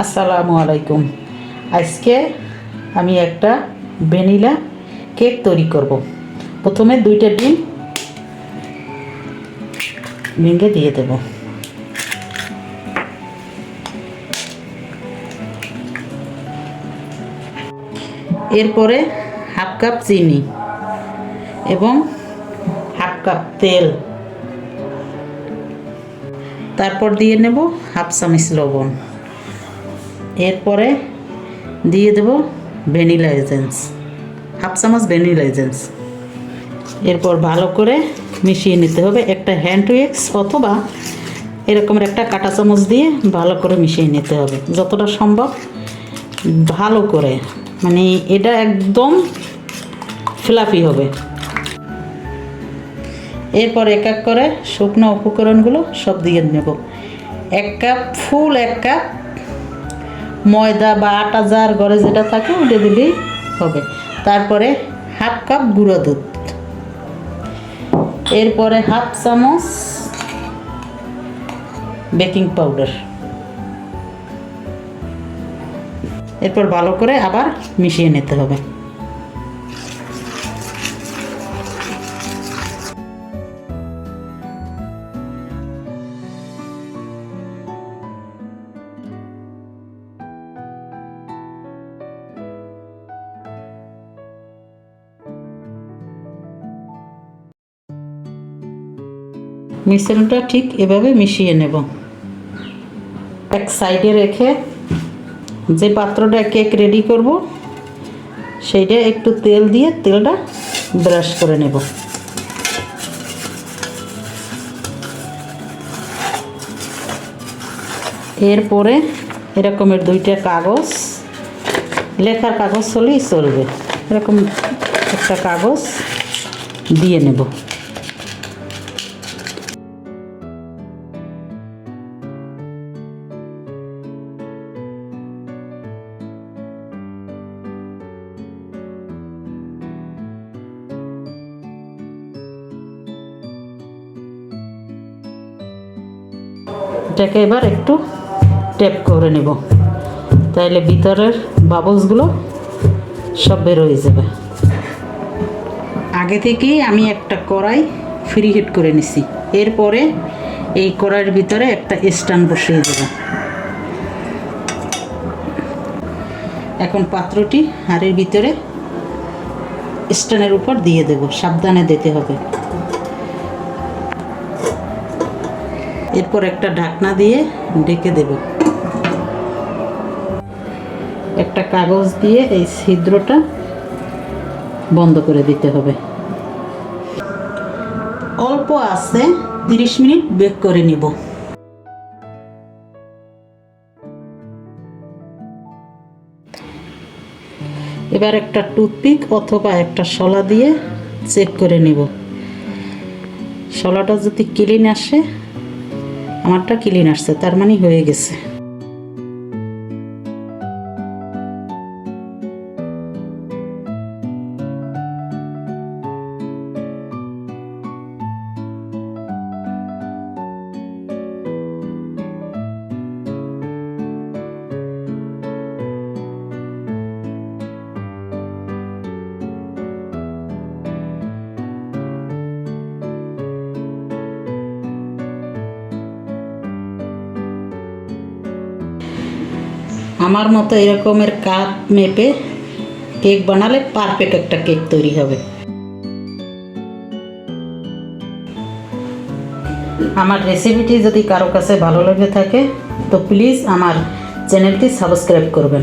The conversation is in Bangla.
আসসালামু আলাইকুম। আজকে আমি একটা ভ্যানিলা কেক তৈরি করব। প্রথমে 2টা ডিম ভেঙে দিয়ে দেব। এরপরে হাফ কাপ চিনি এবং হাফ কাপ তেল, তারপর দিয়ে নেব হাফ চামচ লবণ। এরপরে দিয়ে দেব ভ্যানিলা এসেন্স, হাফ চামচ ভ্যানিলা এসেন্স। এরপর ভালো করে মিশিয়ে নিতে হবে। একটা হ্যান্ড উইক্স অথবা এরকমের একটা কাঁটা চামচ দিয়ে ভালো করে মিশিয়ে নিতে হবে যতটা সম্ভব ভালো করে, মানে এটা একদম ফ্লাফি হবে। এরপর এক এক করে শুকনো উপকরণগুলো সব দিয়ে নেব। 1 কাপ ফুল 1 কাপ ময়দা বা আটা, যার ঘরে যেটা থাকে ওটা দিলেই হবে। তারপরে হাফ কাপ গুঁড়ো দুধ, এরপরে হাফ চামচ বেকিং পাউডার। এরপর ভালো করে আবার মিশিয়ে নিতে হবে। মিশ্রণটা ঠিক এভাবে মিশিয়ে নেব। এক সাইডে রেখে যে পাত্রটা কেক রেডি করব সেইটা একটু তেল দিয়ে তেলটা ব্রাশ করে নেব। এরপরে এরকমের 2টা কাগজ, লেখার কাগজ হলেই চলবে, এরকম একটা কাগজ দিয়ে নেব। এটাকে এবার একটু ট্যাপ করে নেব, তাইলে ভিতরের বাবলসগুলো সব বের হয়ে যাবে। আগে থেকেই আমি একটা কড়াই ফ্রি হিট করে নিছি। এরপরে এই কড়াইয়ের ভিতরে একটা স্ট্যান্ড বসিয়ে দেব। এখন পাত্রটি হাঁড়ির ভিতরে স্ট্যান্ডের উপর দিয়ে দেব, সাবধানে দিতে হবে। এরপর একটা ঢাকনা দিয়ে ঢেকে দেব। একটা কাগজ দিয়ে এই ছিদ্রটা বন্ধ করে দিতে হবে। অল্প আছে 30 মিনিট বেক করে নিব। এবার একটা টুথপিক অথবা একটা শলা দিয়ে চেক করে নিব। শলাটা যদি ক্লিন আসে, আমারটা ক্লিন আসছে, তার মানে হয়ে গেছে। আমার মতো এরকমের কাপ মেপে কেক বানালে পারফেক্ট একটা কেক তৈরি হবে। আমার রেসিপিটি যদি কারো কাছে ভালো লেগে থাকে তো প্লিজ আমার চ্যানেলটি সাবস্ক্রাইব করবেন।